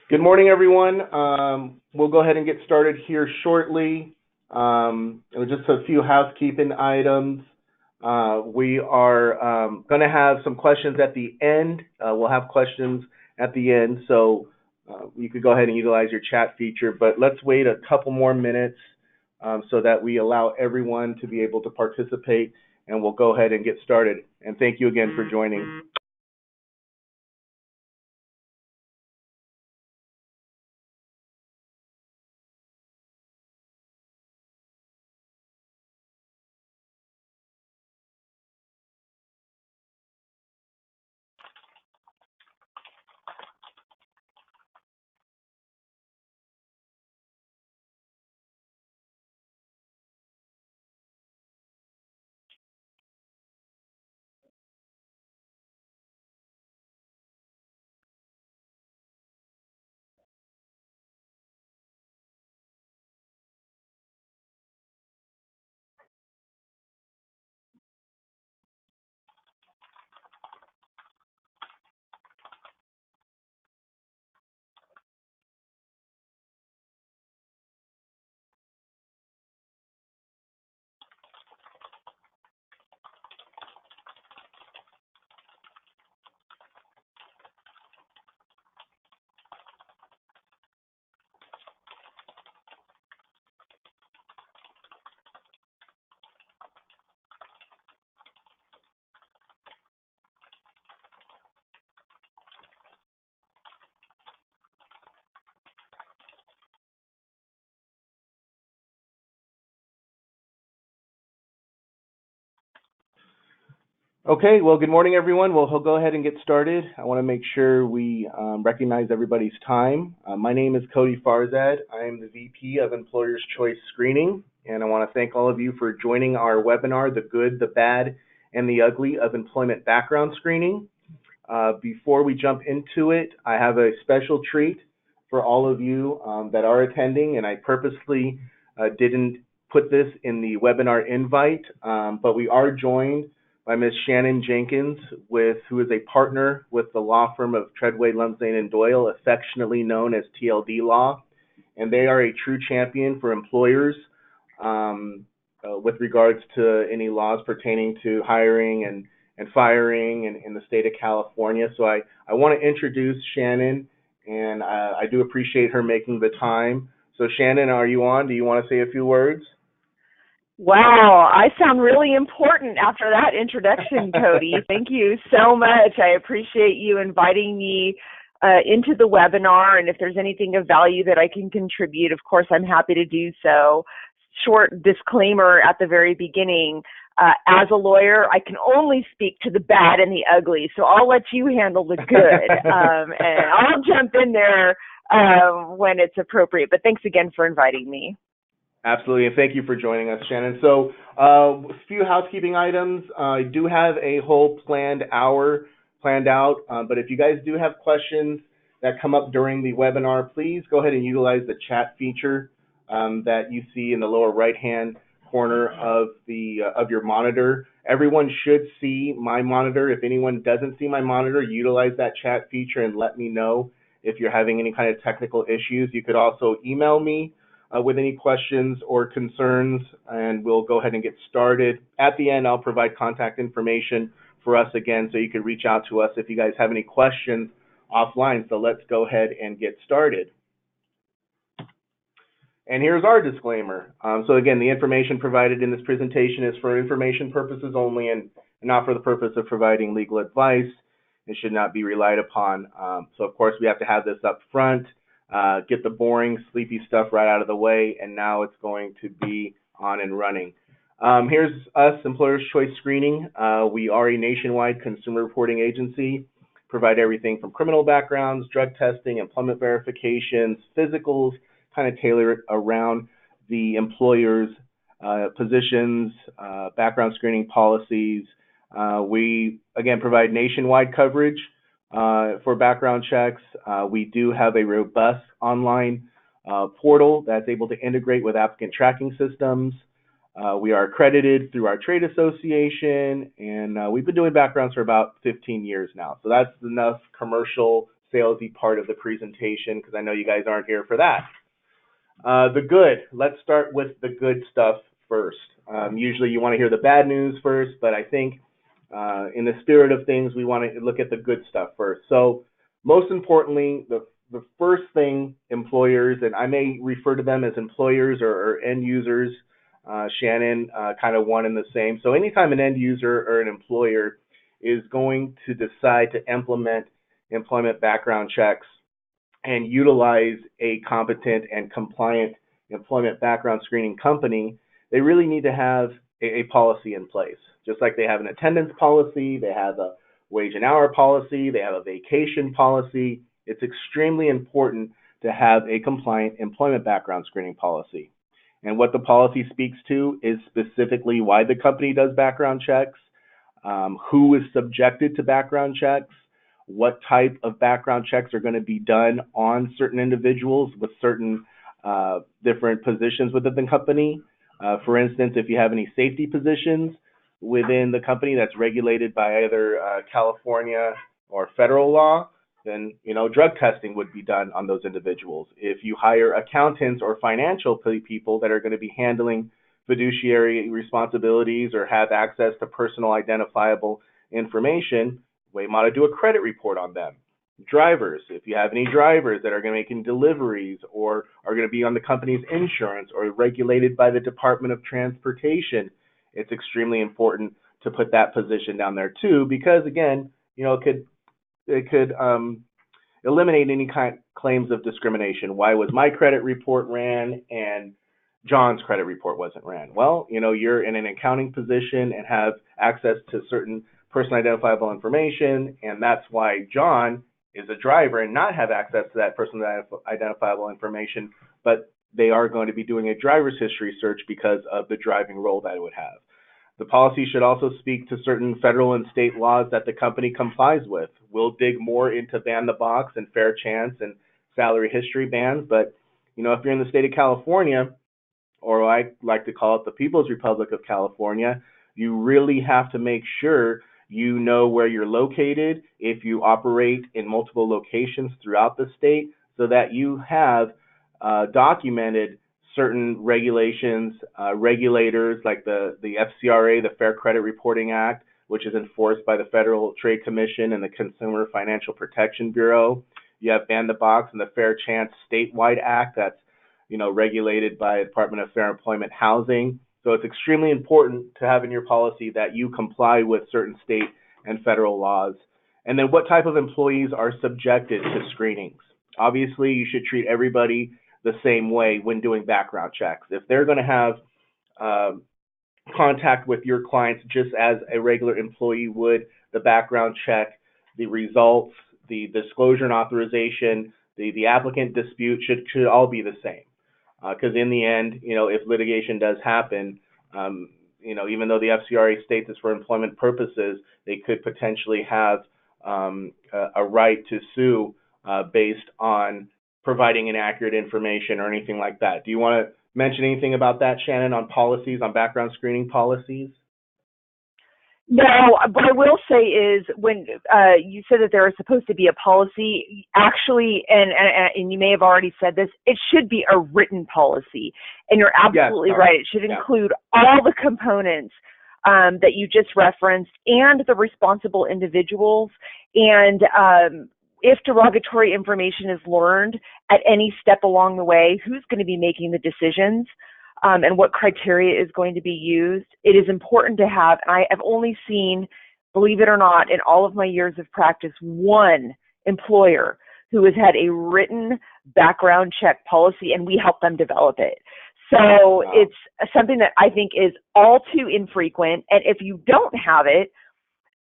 Good morning, everyone. We'll go ahead and get started here shortly. Just a few housekeeping items. We are going to have some questions at the end. We'll have questions at the end, so you could go ahead and utilize your chat feature. But let's wait a couple more minutes so that we allow everyone to be able to participate, and we'll go ahead and get started. And thank you again for joining. Okay, well, good morning, everyone. We'll go ahead and get started. I want to make sure we recognize everybody's time. My name is Cody Farzad. I am the VP of Employer's Choice Screening, and I want to thank all of you for joining our webinar, The Good, the Bad, and the Ugly of Employment Background Screening. Before we jump into it, I have a special treat for all of you that are attending, and I purposely didn't put this in the webinar invite, but we are joined by Ms. Shannon Jenkins, who is a partner with the law firm of Treadway, Lumsdaine, and Doyle, affectionately known as TLD Law. And they are a true champion for employers with regards to any laws pertaining to hiring and firing in the state of California. So I want to introduce Shannon, and I do appreciate her making the time. So Shannon, are you on? Do you want to say a few words? Wow, I sound really important after that introduction, Cody. Thank you so much. I appreciate you inviting me into the webinar, and if there's anything of value that I can contribute, of course, I'm happy to do so. Short disclaimer at the very beginning, as a lawyer, I can only speak to the bad and the ugly, so I'll let you handle the good, and I'll jump in there when it's appropriate, but thanks again for inviting me. Absolutely, and thank you for joining us, Shannon. So a few housekeeping items. I do have a whole planned hour planned out, but if you guys do have questions that come up during the webinar, please go ahead and utilize the chat feature that you see in the lower right-hand corner of your monitor. Everyone should see my monitor. If anyone doesn't see my monitor, utilize that chat feature and let me know if you're having any kind of technical issues. You could also email me with any questions or concerns, and we'll go ahead and get started. At the end, I'll provide contact information for us again, so you can reach out to us if you guys have any questions offline. So let's go ahead and get started. And here's our disclaimer. So again, the information provided in this presentation is for information purposes only and not for the purpose of providing legal advice. It should not be relied upon. So of course, we have to have this up front. Get the boring, sleepy stuff right out of the way, and now it's going to be on and running. Here's us, Employer's Choice Screening. We are a nationwide consumer reporting agency, provide everything from criminal backgrounds, drug testing, employment verifications, physicals, kind of tailor it around the employer's positions, background screening policies. We, again, provide nationwide coverage for background checks. We do have a robust online portal that's able to integrate with applicant tracking systems. We are accredited through our trade association, and we've been doing backgrounds for about 15 years now. So that's enough commercial salesy part of the presentation because I know you guys aren't here for that. The good. Let's start with the good stuff first. Usually you want to hear the bad news first, but I think in the spirit of things, we want to look at the good stuff first. So most importantly, the first thing employers, and I may refer to them as employers or end users, Shannon, kind of one and the same. So anytime an end user or an employer is going to decide to implement employment background checks and utilize a competent and compliant employment background screening company, they really need to have a policy in place. Just like they have an attendance policy, they have a wage and hour policy, they have a vacation policy. It's extremely important to have a compliant employment background screening policy. And what the policy speaks to is specifically why the company does background checks, who is subjected to background checks, what type of background checks are going to be done on certain individuals with certain different positions within the company. For instance, if you have any safety positions within the company that's regulated by either California or federal law, then drug testing would be done on those individuals. If you hire accountants or financial people that are going to be handling fiduciary responsibilities or have access to personal identifiable information, we might do a credit report on them. Drivers, if you have any drivers that are going to be making deliveries or are going to be on the company's insurance or regulated by the Department of Transportation, it's extremely important to put that position down there too, because again, it could eliminate any kind of claims of discrimination. Why was my credit report ran and John's credit report wasn't ran? Well, you're in an accounting position and have access to certain personal identifiable information, and that's why John is a driver and not have access to that personal identifiable information, but they are going to be doing a driver's history search because of the driving role that it would have. The policy should also speak to certain federal and state laws that the company complies with. We'll dig more into ban the box and fair chance and salary history bans, but if you're in the state of California, or I like to call it the People's Republic of California, you really have to make sure you know where you're located if you operate in multiple locations throughout the state, so that you have documented certain regulations, regulators like the FCRA, the Fair Credit Reporting Act, which is enforced by the Federal Trade Commission and the Consumer Financial Protection Bureau. You have Ban the Box and the Fair Chance Statewide Act that's regulated by the Department of Fair Employment Housing. So it's extremely important to have in your policy that you comply with certain state and federal laws. And then what type of employees are subjected to screenings? Obviously, you should treat everybody the same way when doing background checks. If they're going to have contact with your clients just as a regular employee would, the background check, the results, the disclosure and authorization, the applicant dispute should all be the same. Because in the end, if litigation does happen, even though the FCRA states it's for employment purposes, they could potentially have a right to sue based on providing inaccurate information or anything like that. Do you want to mention anything about that, Shannon, on policies, on background screening policies? No, what I will say is when you said that there is supposed to be a policy, actually, and you may have already said this, it should be a written policy. And you're absolutely right. It should include all the components that you just referenced and the responsible individuals. And if derogatory information is learned at any step along the way, who's going to be making the decisions? And what criteria is going to be used. It is important to have, and I have only seen, believe it or not, in all of my years of practice, one employer who has had a written background check policy, and we help them develop it. So it's something that I think is all too infrequent, and if you don't have it,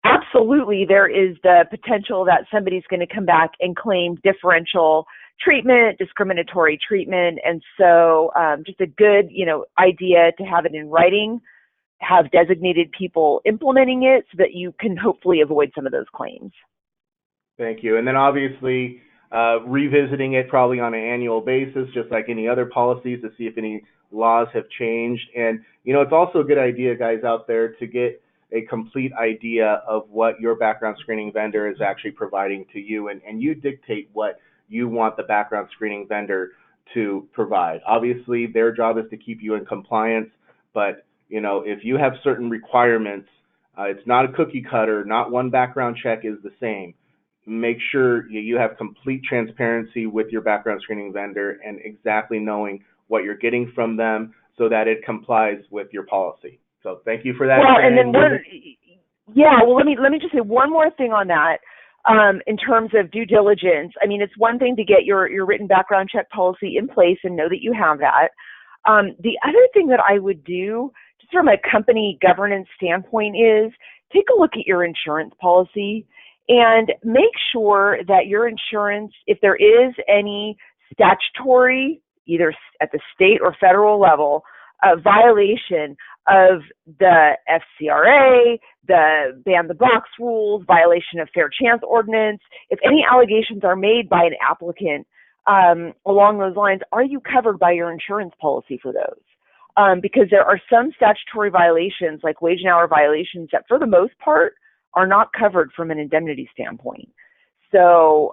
absolutely there is the potential that somebody's going to come back and claim differential treatment, discriminatory treatment. And so just a good, idea to have it in writing, have designated people implementing it so that you can hopefully avoid some of those claims. Thank you. And then obviously revisiting it probably on an annual basis, just like any other policies, to see if any laws have changed. And, it's also a good idea, guys out there, to get a complete idea of what your background screening vendor is actually providing to you, and you dictate what you want the background screening vendor to provide. Obviously, their job is to keep you in compliance, but if you have certain requirements, it's not a cookie cutter, not one background check is the same. Make sure you have complete transparency with your background screening vendor and exactly knowing what you're getting from them so that it complies with your policy. So thank you for that. Well, and then let me just say one more thing on that. In terms of due diligence, I mean, it's one thing to get your written background check policy in place and know that you have that. The other thing that I would do, just from a company governance standpoint, is take a look at your insurance policy and make sure that your insurance, if there is any statutory, either at the state or federal level, violation of the FCRA, the ban the box rules, violation of fair chance ordinance, if any allegations are made by an applicant along those lines, are you covered by your insurance policy for those? Because there are some statutory violations, like wage and hour violations, that for the most part are not covered from an indemnity standpoint. So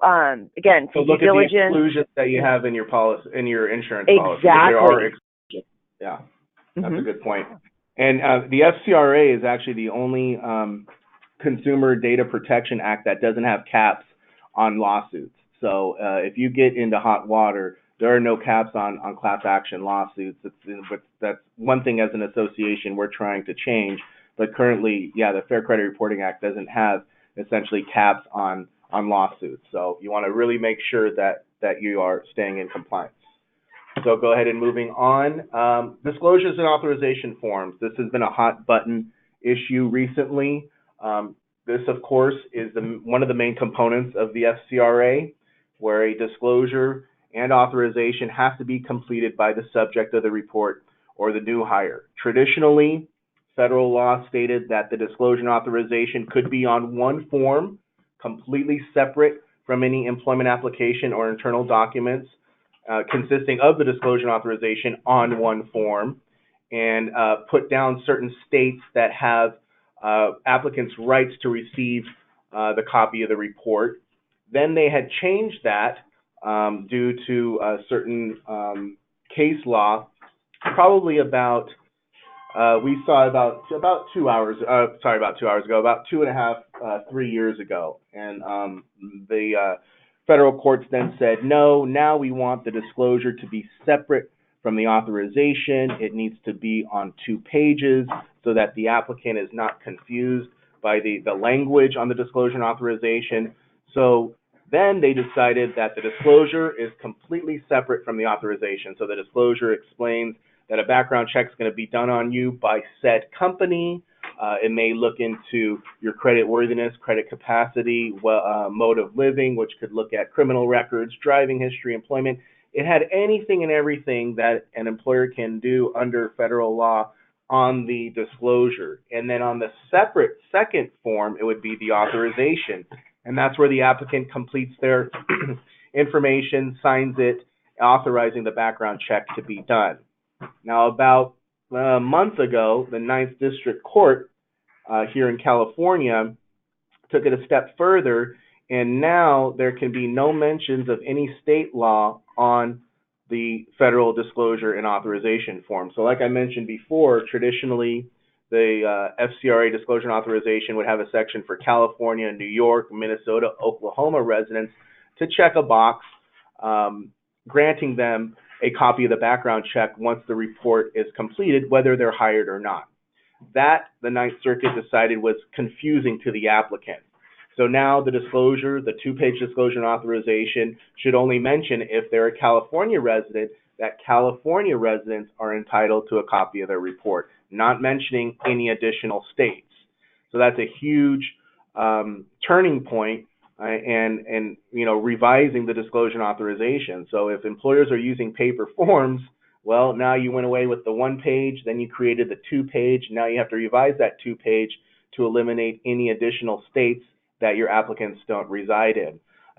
again, so look at the exclusions that you have in your policy, in your insurance policy. Exactly. There are exclusions. Yeah, that's a good point. And the FCRA is actually the only Consumer Data Protection Act that doesn't have caps on lawsuits. So if you get into hot water, there are no caps on class action lawsuits. That's one thing as an association we're trying to change. But currently, the Fair Credit Reporting Act doesn't have essentially caps on lawsuits. So you want to really make sure that you are staying in compliance. So go ahead and moving on. Disclosures and authorization forms. This has been a hot button issue recently. This, of course, is one of the main components of the FCRA, where a disclosure and authorization has to be completed by the subject of the report or the new hire. Traditionally, federal law stated that the disclosure and authorization could be on one form, completely separate from any employment application or internal documents, consisting of the disclosure and authorization on one form, and put down certain states that have applicants' rights to receive the copy of the report. Then they had changed that due to certain case law, probably about we saw about 2 hours, about 2 hours ago, about 2.5, 3 years ago. And the federal courts then said, no, now we want the disclosure to be separate from the authorization. It needs to be on 2 pages so that the applicant is not confused by the language on the disclosure and authorization. So then they decided that the disclosure is completely separate from the authorization. So the disclosure explains that a background check is going to be done on you by said company. It may look into your credit worthiness, credit capacity, mode of living, which could look at criminal records, driving history, employment. It had anything and everything that an employer can do under federal law on the disclosure. And then on the separate second form, it would be the authorization. And that's where the applicant completes their information, signs it, authorizing the background check to be done. Now, about a month ago, the 9th District Court here in California took it a step further, and now there can be no mentions of any state law on the federal disclosure and authorization form. So like I mentioned before, traditionally, the FCRA disclosure and authorization would have a section for California, New York, Minnesota, Oklahoma residents to check a box, granting them a copy of the background check once the report is completed, whether they're hired or not. That, the Ninth Circuit decided, was confusing to the applicant. So now the disclosure, the 2-page disclosure and authorization, should only mention if they're a California resident, that California residents are entitled to a copy of their report, not mentioning any additional states. So that's a huge turning point and revising the disclosure and authorization. So if employers are using paper forms, well, now you went away with the 1-page, then you created the 2-page. Now you have to revise that 2-page to eliminate any additional states that your applicants don't reside in.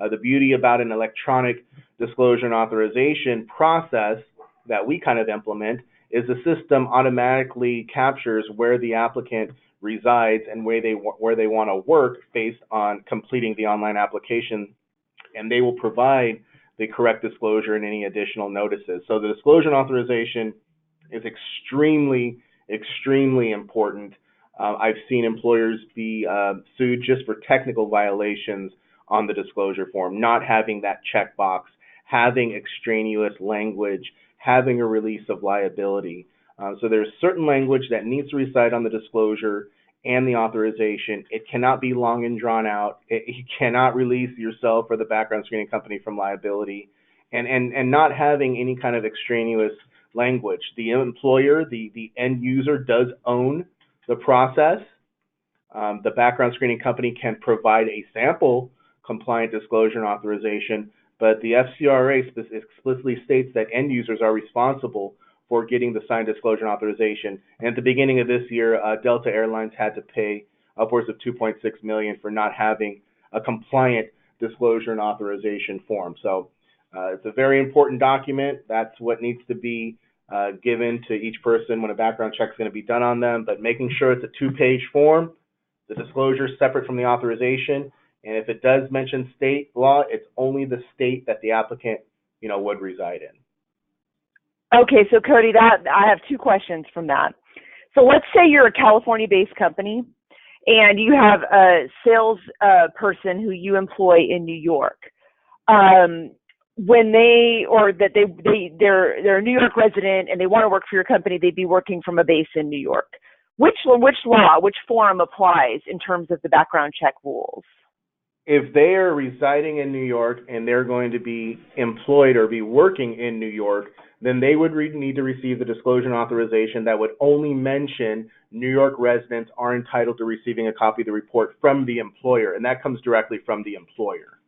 The beauty about an electronic disclosure and authorization process that we kind of implement is the system automatically captures where the applicant resides and where they want to work based on completing the online application, and they will provide the correct disclosure and any additional notices. So the disclosure and authorization is extremely important. I've seen employers be sued just for technical violations on the disclosure form, not having that checkbox, having extraneous language, having a release of liability. So there's certain language that needs to reside on the disclosure and the authorization. It cannot be long and drawn out. You cannot release yourself or the background screening company from liability, and not having any kind of extraneous language. The employer, the end user, does own the process. The background screening company can provide a sample compliant disclosure and authorization, but the FCRA explicitly states that end users are responsible for getting the signed disclosure and authorization. And at the beginning of this year, Delta Airlines had to pay upwards of $2.6 million for not having a compliant disclosure and authorization form. So it's a very important document. That's what needs to be given to each person when a background check is going to be done on them, but making sure it's a 2-page form, the disclosure is separate from the authorization, and if it does mention state law, it's only the state that the applicant, would reside in. Okay, so Cody, I have 2 questions from that. So let's say you're a California-based company and you have a sales person who you employ in New York. When they're a New York resident and they want to work for your company, they'd be working from a base in New York. Which form applies in terms of the background check rules? If they are residing in New York and they're going to be employed or be working in New York, then they would need to receive the disclosure and authorization that would only mention New York residents are entitled to receiving a copy of the report from the employer, and that comes directly from the employer.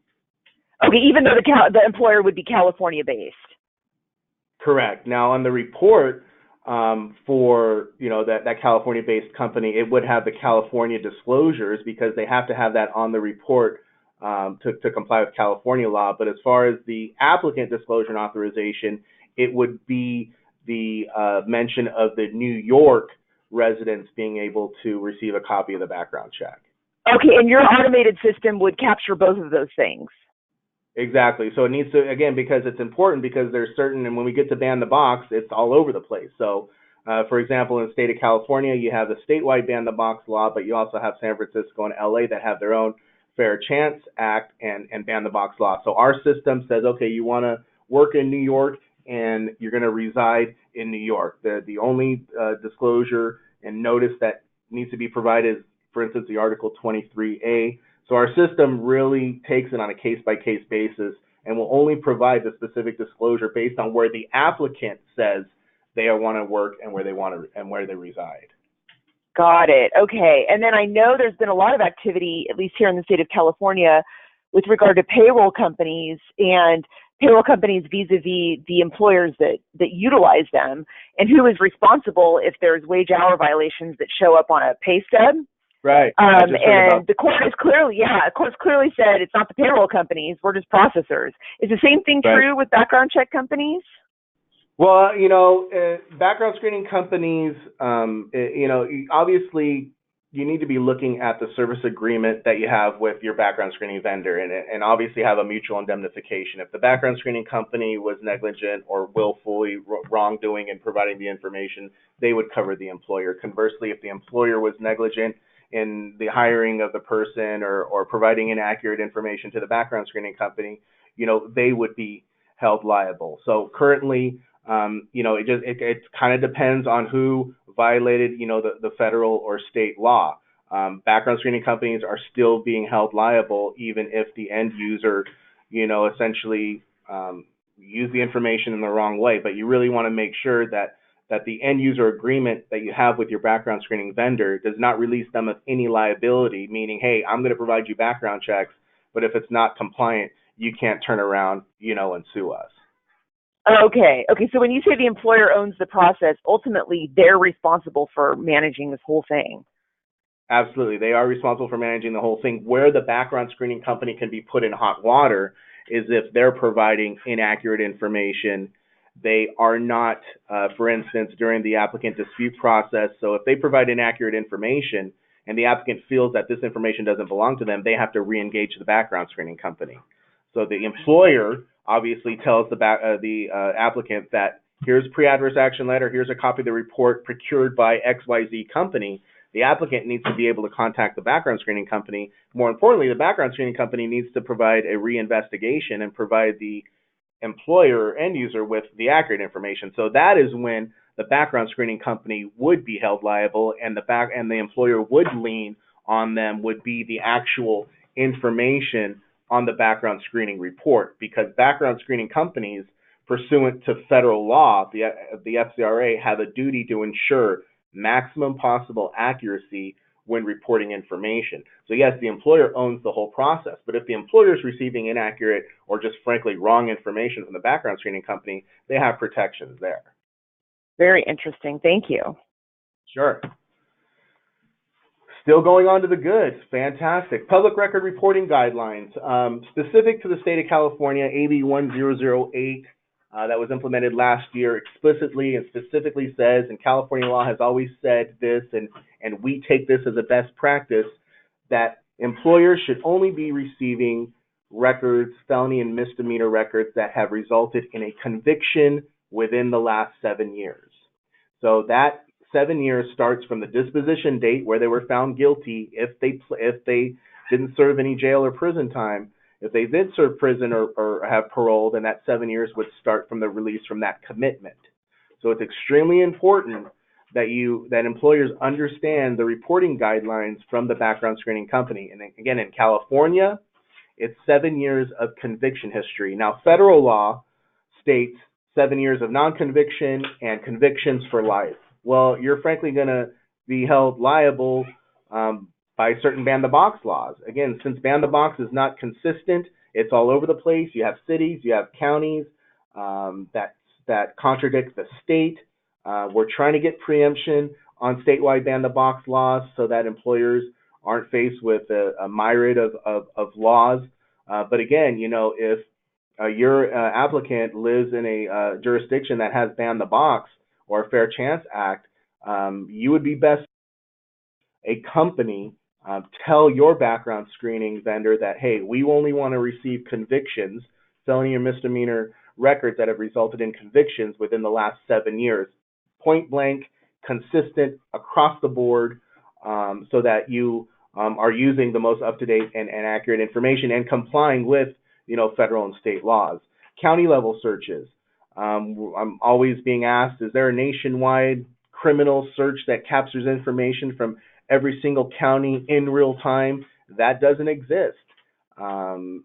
Okay, even though the employer would be California-based. Correct. Now, on the report for that California-based company, it would have the California disclosures because they have to have that on the report to comply with California law. But as far as the applicant disclosure and authorization, it would be the mention of the New York residents being able to receive a copy of the background check. Okay, and your automated system would capture both of those things. Exactly. So it needs to, again, because it's important, because there's certain, and when we get to ban the box, it's all over the place. So, for example, in the state of California, you have the statewide ban the box law, but you also have San Francisco and LA that have their own Fair Chance Act and ban the box law. So our system says, okay, you want to work in New York and you're going to reside in New York. The only disclosure and notice that needs to be provided is, for instance, the Article 23A. So our system really takes it on a case-by-case basis and will only provide the specific disclosure based on where the applicant says they want to work and where they reside. Got it. Okay. And then I know there's been a lot of activity, at least here in the state of California, with regard to payroll companies and payroll companies vis-a-vis the employers that utilize them, and who is responsible if there's wage hour violations that show up on a pay stub. Right. And the court has clearly said it's not the payroll companies, we're just processors. Is the same thing true with background check companies? Well, background screening companies, obviously you need to be looking at the service agreement that you have with your background screening vendor and obviously have a mutual indemnification. If the background screening company was negligent or willfully wrongdoing in providing the information, they would cover the employer. Conversely, if the employer was negligent in the hiring of the person or providing inaccurate information to the background screening company, they would be held liable. So currently, it kind of depends on who violated, the federal or state law. Background screening companies are still being held liable even if the end user, essentially used the information in the wrong way. But you really want to make sure that the end user agreement that you have with your background screening vendor does not release them of any liability, meaning, hey, I'm going to provide you background checks, but if it's not compliant, you can't turn around, and sue us. Okay. So when you say the employer owns the process, ultimately they're responsible for managing this whole thing. Absolutely. They are responsible for managing the whole thing. Where the background screening company can be put in hot water is if they're providing inaccurate information. They are not, for instance, during the applicant dispute process. So if they provide inaccurate information and the applicant feels that this information doesn't belong to them, they have to re-engage the background screening company. So the employer obviously tells the applicant that here's pre-adverse action letter, here's a copy of the report procured by XYZ company. The applicant needs to be able to contact the background screening company. More importantly, the background screening company needs to provide a reinvestigation and provide the employer or end user with the accurate information. So that is when the background screening company would be held liable, and the employer would lien on them would be the actual information on the background screening report, because background screening companies, pursuant to federal law, the FCRA, have a duty to ensure maximum possible accuracy when reporting information. So yes, the employer owns the whole process, but if the employer is receiving inaccurate or just frankly wrong information from the background screening company, they have protections there. Very interesting. Thank you. Sure. Still going on to the good. Fantastic. Public record reporting guidelines. Specific to the state of California, AB 1008, that was implemented last year, explicitly and specifically says, and California law has always said this, and we take this as a best practice, that employers should only be receiving records, felony and misdemeanor records, that have resulted in a conviction within the last 7 years. So that 7 years starts from the disposition date where they were found guilty, if they didn't serve any jail or prison time. If they did serve prison or have parole, then that 7 years would start from the release from that commitment. So it's extremely important that employers understand the reporting guidelines from the background screening company. And again, in California, it's 7 years of conviction history. Now, federal law states 7 years of non-conviction and convictions for life. Well, you're frankly going to be held liable by certain ban-the-box laws. Again, since ban-the-box is not consistent, it's all over the place. You have cities, you have counties that contradict the state. We're trying to get preemption on statewide ban-the-box laws so that employers aren't faced with a myriad of laws. But again, if your applicant lives in a jurisdiction that has ban-the-box or a Fair Chance Act, you would be best a company tell your background screening vendor that, hey, we only want to receive convictions, felony or misdemeanor records that have resulted in convictions within the last 7 years. Point blank, consistent across the board, so that you are using the most up-to-date and accurate information and complying with federal and state laws. County level searches. I'm always being asked, is there a nationwide criminal search that captures information from every single county in real time? That doesn't exist. And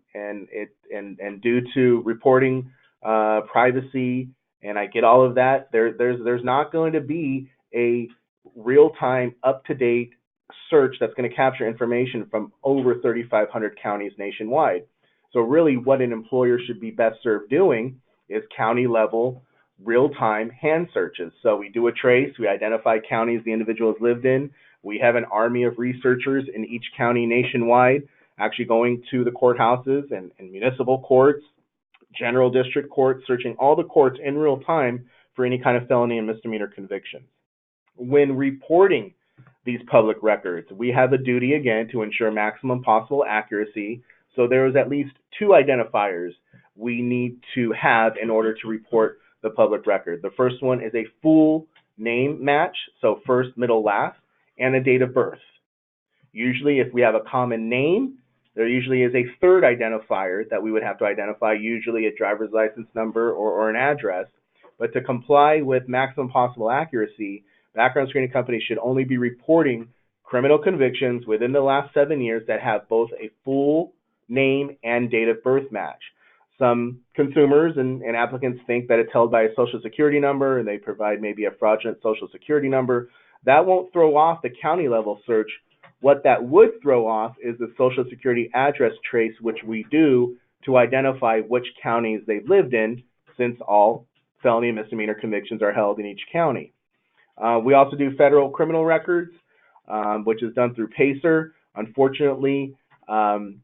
due to reporting privacy, and I get all of that, there's not going to be a real-time, up-to-date search that's going to capture information from over 3,500 counties nationwide. So really what an employer should be best served doing is county-level, real-time hand searches. So we do a trace, we identify counties the individual has lived in. We have an army of researchers in each county nationwide actually going to the courthouses and municipal courts, general district courts, searching all the courts in real time for any kind of felony and misdemeanor convictions. When reporting these public records, we have a duty, again, to ensure maximum possible accuracy. So there is at least 2 identifiers we need to have in order to report the public record. The first one is a full name match, so first, middle, last, and a date of birth. Usually, if we have a common name, there usually is a third identifier that we would have to identify, usually a driver's license number or an address. But to comply with maximum possible accuracy, background screening companies should only be reporting criminal convictions within the last 7 years that have both a full name and date of birth match. Some consumers and applicants think that it's held by a social security number and they provide maybe a fraudulent social security number. That won't throw off the county level search. What that would throw off is the social security address trace, which we do to identify which counties they've lived in, since all felony and misdemeanor convictions are held in each county. We also do federal criminal records, which is done through PACER. Unfortunately, the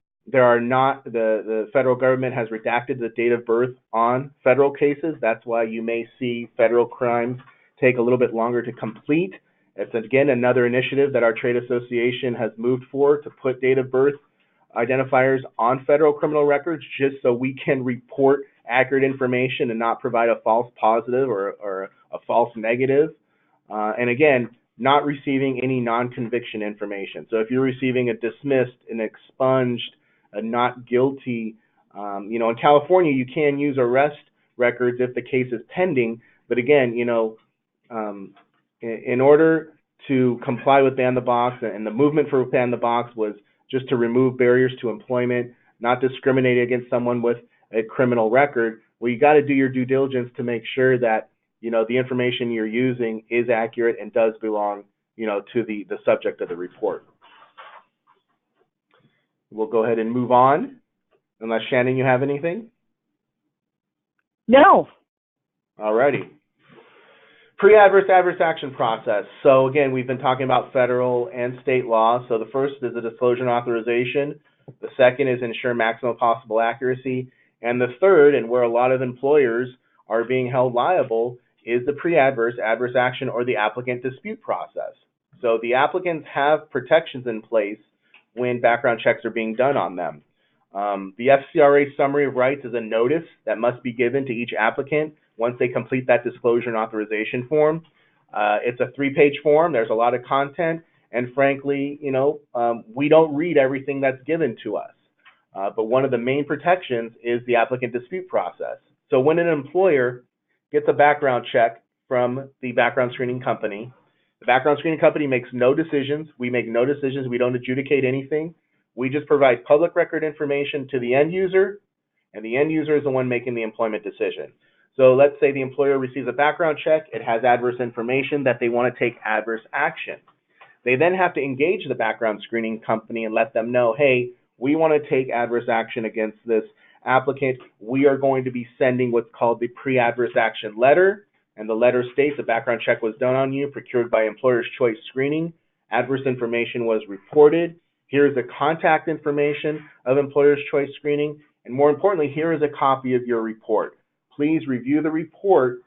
federal government has redacted the date of birth on federal cases. That's why you may see federal crimes take a little bit longer to complete It's, again, another initiative that our trade association has moved for to put date of birth identifiers on federal criminal records just so we can report accurate information and not provide a false positive or a false negative. And again, not receiving any non-conviction information. So if you're receiving a dismissed, an expunged, a not guilty, in California, you can use arrest records if the case is pending. But again, in order to comply with Ban the Box, and the movement for Ban the Box was just to remove barriers to employment, not discriminate against someone with a criminal record, well, you got to do your due diligence to make sure that, the information you're using is accurate and does belong, to the subject of the report. We'll go ahead and move on, unless, Shannon, you have anything? No. All righty. Pre-adverse adverse action process. So again, we've been talking about federal and state law. So the first is a disclosure and authorization. The second is ensure maximum possible accuracy. And the third, and where a lot of employers are being held liable, is the pre-adverse adverse action or the applicant dispute process. So the applicants have protections in place when background checks are being done on them. The FCRA Summary of Rights is a notice that must be given to each applicant once they complete that disclosure and authorization form. It's a 3-page form. There's a lot of content, and frankly, we don't read everything that's given to us. But one of the main protections is the applicant dispute process. So when an employer gets a background check from the background screening company, the background screening company makes no decisions. We make no decisions. We don't adjudicate anything. We just provide public record information to the end user, and the end user is the one making the employment decision. So let's say the employer receives a background check. It has adverse information that they want to take adverse action. They then have to engage the background screening company and let them know, hey, we want to take adverse action against this applicant. We are going to be sending what's called the pre-adverse action letter. And the letter states the background check was done on you, procured by employer's choice screening. Adverse information was reported. Here's the contact information of employer's choice screening. And more importantly, here is a copy of your report. Please review the report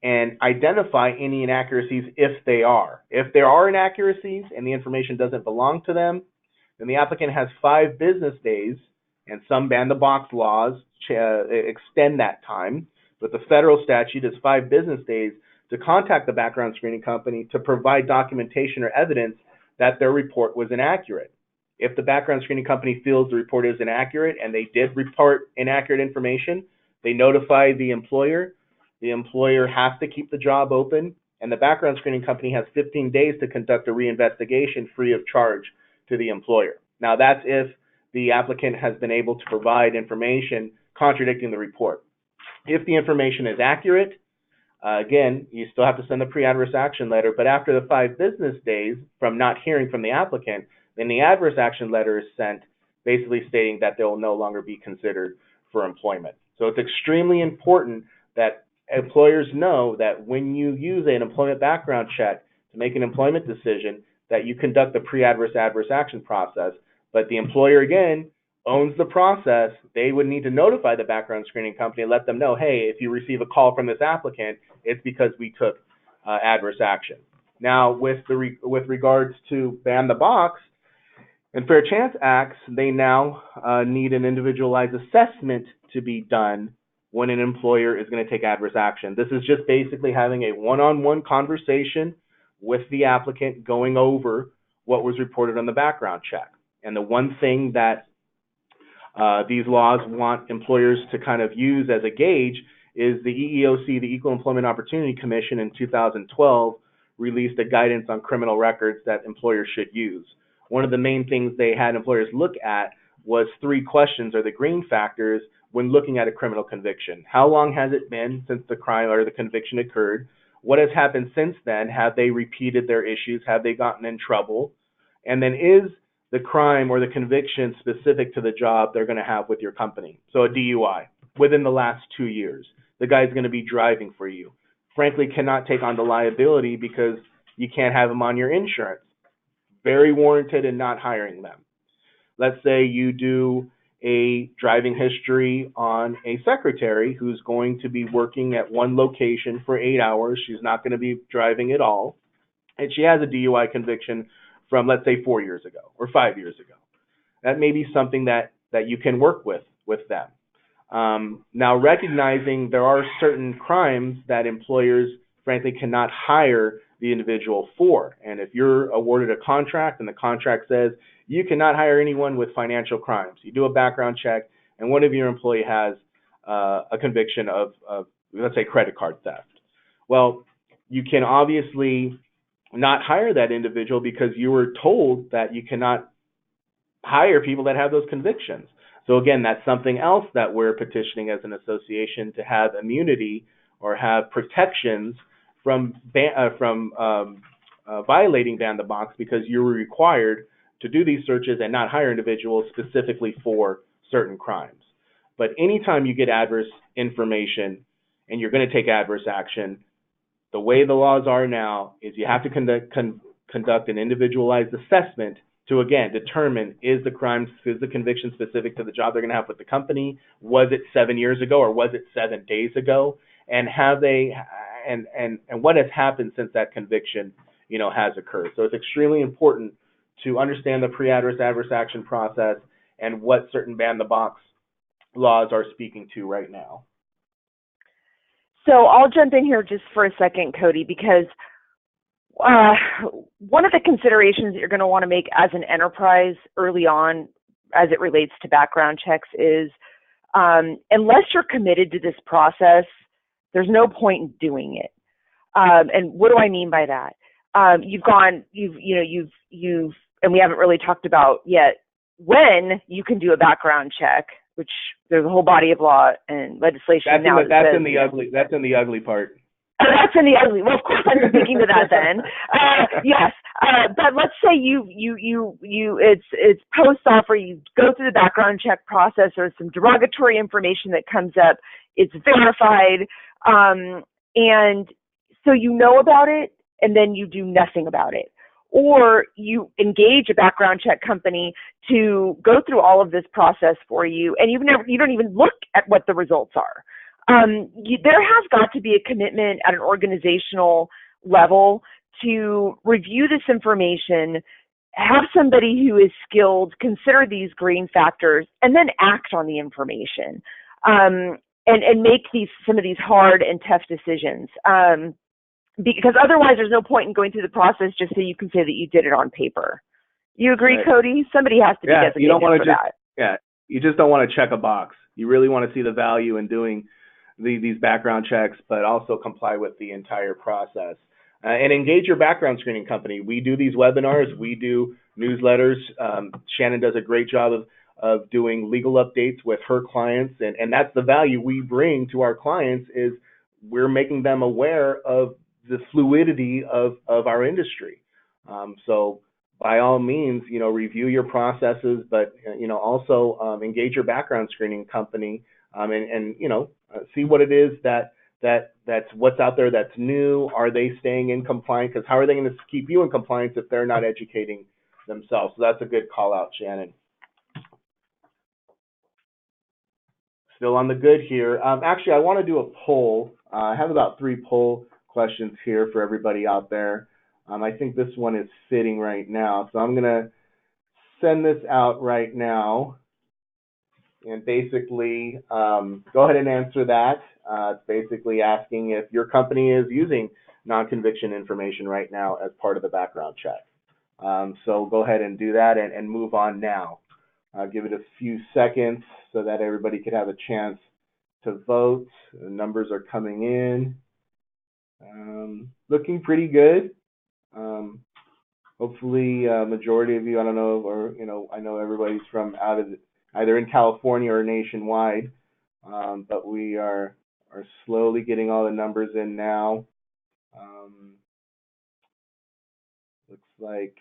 and identify any inaccuracies if they are. If there are inaccuracies and the information doesn't belong to them, then the applicant has 5 business days, and some Ban the Box laws extend that time, but the federal statute is 5 business days to contact the background screening company to provide documentation or evidence that their report was inaccurate. If the background screening company feels the report is inaccurate and they did report inaccurate information, they notify the employer. The employer has to keep the job open, and the background screening company has 15 days to conduct a reinvestigation free of charge to the employer. Now, that's if the applicant has been able to provide information contradicting the report. If the information is accurate, again, you still have to send the pre-adverse action letter, but after the 5 business days from not hearing from the applicant, then the adverse action letter is sent, basically stating that they will no longer be considered for employment. So it's extremely important that employers know that when you use an employment background check to make an employment decision, that you conduct the pre-adverse adverse action process. But the employer, again, owns the process. They would need to notify the background screening company and let them know, hey, if you receive a call from this applicant, it's because we took adverse action. Now, with regards to Ban the Box and Fair Chance Acts, they now need an individualized assessment to be done when an employer is going to take adverse action. This is just basically having a one-on-one conversation with the applicant, going over what was reported on the background check. And the one thing that these laws want employers to kind of use as a gauge is the EEOC, the Equal Employment Opportunity Commission, in 2012 released a guidance on criminal records that employers should use. One of the main things they had employers look at was 3 questions, or the green factors, when looking at a criminal conviction. How long has it been since the crime or the conviction occurred? What has happened since then? Have they repeated their issues? Have they gotten in trouble? And then, is the crime or the conviction specific to the job they're going to have with your company? So a DUI within the last 2 years. The guy's going to be driving for you. Frankly, cannot take on the liability because you can't have him on your insurance. Very warranted in not hiring them. Let's say you do a driving history on a secretary who's going to be working at one location for 8 hours. She's not going to be driving at all. and she has a DUI conviction from, let's say, 4 years ago or 5 years ago. That may be something that you can work with them. Now, recognizing there are certain crimes that employers, frankly, cannot hire the individual for. And if you're awarded a contract and the contract says you cannot hire anyone with financial crimes, you do a background check and one of your employee has a conviction of, let's say, credit card theft. Well, you can obviously not hire that individual because you were told that you cannot hire people that have those convictions. So again, that's something else that we're petitioning as an association to have immunity or have protections from violating ban the box, because you were required to do these searches and not hire individuals specifically for certain crimes. But anytime you get adverse information and you're going to take adverse action, the way the laws are now is you have to conduct an individualized assessment to, again, determine is the conviction specific to the job they're going to have with the company? Was it 7 years ago or was it 7 days ago? And what has happened since that conviction, has occurred. So it's extremely important to understand the adverse action process and what certain ban the box laws are speaking to right now. So I'll jump in here just for a second, Cody, because one of the considerations that you're going to want to make as an enterprise early on as it relates to background checks is unless you're committed to this process, there's no point in doing it. And what do I mean by that? You've and we haven't really talked about yet when you can do a background check, which there's a whole body of law and legislation now. That's in the ugly part. That's in the ugly. Well, of course, I'm speaking to that then. Yes, but let's say it's post offer. You go through the background check process. There's some derogatory information that comes up. It's verified, and so you know about it, and then you do nothing about it. Or you engage a background check company to go through all of this process for you, and you don't even look at what the results are. There has got to be a commitment at an organizational level to review this information, have somebody who is skilled consider these green factors, and then act on the information, and make some of these hard and tough decisions. Because otherwise there's no point in going through the process just so you can say that you did it on paper. You agree, right, Cody? Somebody has to be designated for that. Yeah, you just don't want to check a box. You really want to see the value in doing these background checks, but also comply with the entire process. And engage your background screening company. We do these webinars. We do newsletters. Shannon does a great job of doing legal updates with her clients. And that's the value we bring to our clients, is we're making them aware of the fluidity of our industry. So by all means, review your processes, but, also engage your background screening company, and see what it is that's what's out there that's new. Are they staying in compliance? Because how are they going to keep you in compliance if they're not educating themselves? So that's a good call out, Shannon. Still on the good here. Actually, I want to do a poll. I have about 3 poll questions here for everybody out there. I think this one is fitting right now. So I'm going to send this out right now. And basically, go ahead and answer that. It's basically asking if your company is using non-conviction information right now as part of the background check. So go ahead and do that and move on now. Give it a few seconds so that everybody could have a chance to vote. The numbers are coming in. Looking pretty good. Hopefully, majority of you, I don't know, or I know everybody's from either in California or nationwide, but we are slowly getting all the numbers in now. Looks like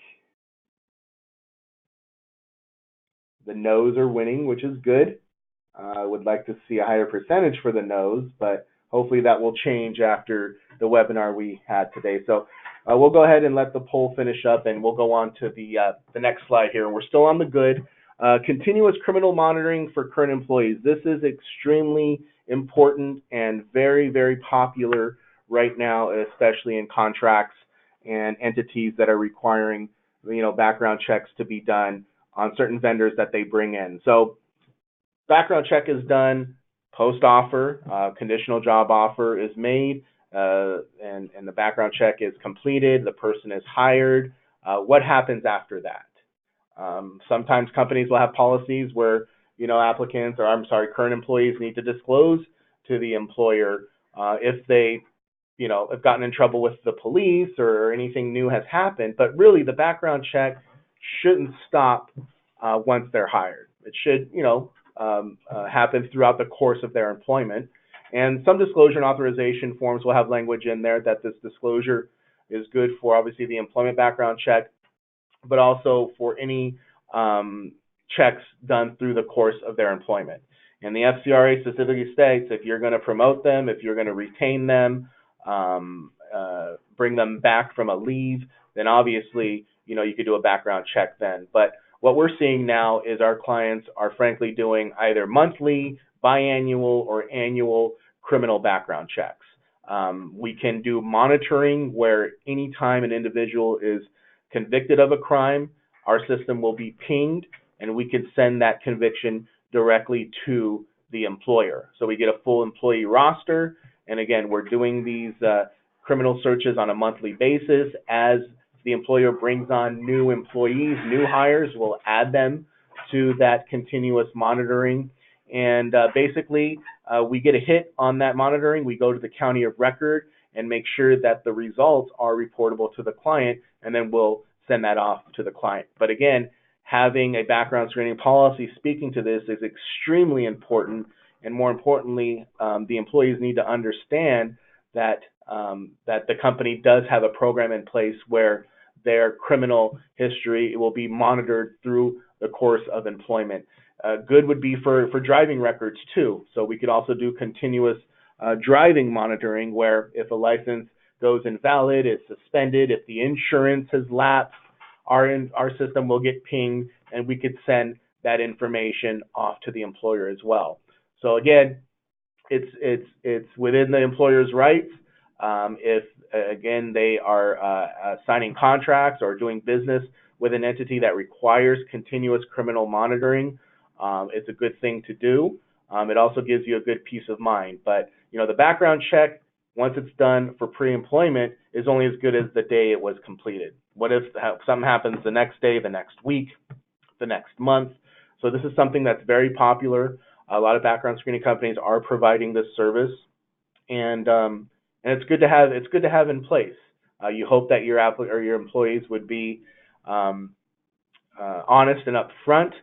the no's are winning, which is good. I would like to see a higher percentage for the no's, but hopefully that will change after the webinar we had today. So we'll go ahead and let the poll finish up, and we'll go on to the next slide here. We're still on the good. Continuous criminal monitoring for current employees. This is extremely important and very, very popular right now, especially in contracts and entities that are requiring, background checks to be done on certain vendors that they bring in. So background check is done post-offer, conditional job offer is made, and the background check is completed, the person is hired. What happens after that? Sometimes companies will have policies where, current employees need to disclose to the employer if they, have gotten in trouble with the police or anything new has happened. But really, the background check shouldn't stop once they're hired. It should, happen throughout the course of their employment. And some disclosure and authorization forms will have language in there that this disclosure is good for, obviously, the employment background check, but also for any checks done through the course of their employment. And the FCRA specifically states if you're going to promote them, if you're going to retain them, bring them back from a leave, then obviously, you could do a background check then. But what we're seeing now is our clients are frankly doing either monthly, biannual, or annual criminal background checks. We can do monitoring where anytime an individual is convicted of a crime, our system will be pinged and we can send that conviction directly to the employer. So we get a full employee roster. And again, we're doing these criminal searches on a monthly basis. As the employer brings on new employees, new hires, we'll add them to that continuous monitoring. And basically, we get a hit on that monitoring. We go to the county of record and make sure that the results are reportable to the client, and then we'll send that off to the client. But again, having a background screening policy speaking to this is extremely important. And more importantly, the employees need to understand that that the company does have a program in place where their criminal history will be monitored through the course of employment. Good would be for driving records too. So we could also do continuous driving monitoring where if a license goes invalid, it's suspended, if the insurance has lapsed, our system will get pinged and we could send that information off to the employer as well. So again, it's within the employer's rights. If again they are signing contracts or doing business with an entity that requires continuous criminal monitoring, it's a good thing to do. It also gives you a good peace of mind. But the background check, once it's done for pre-employment, is only as good as the day it was completed. What if something happens the next day, the next week, the next month? So this is something that's very popular. A lot of background screening companies are providing this service, and it's good to have. It's good to have in place. You hope that your employees would be honest and upfront.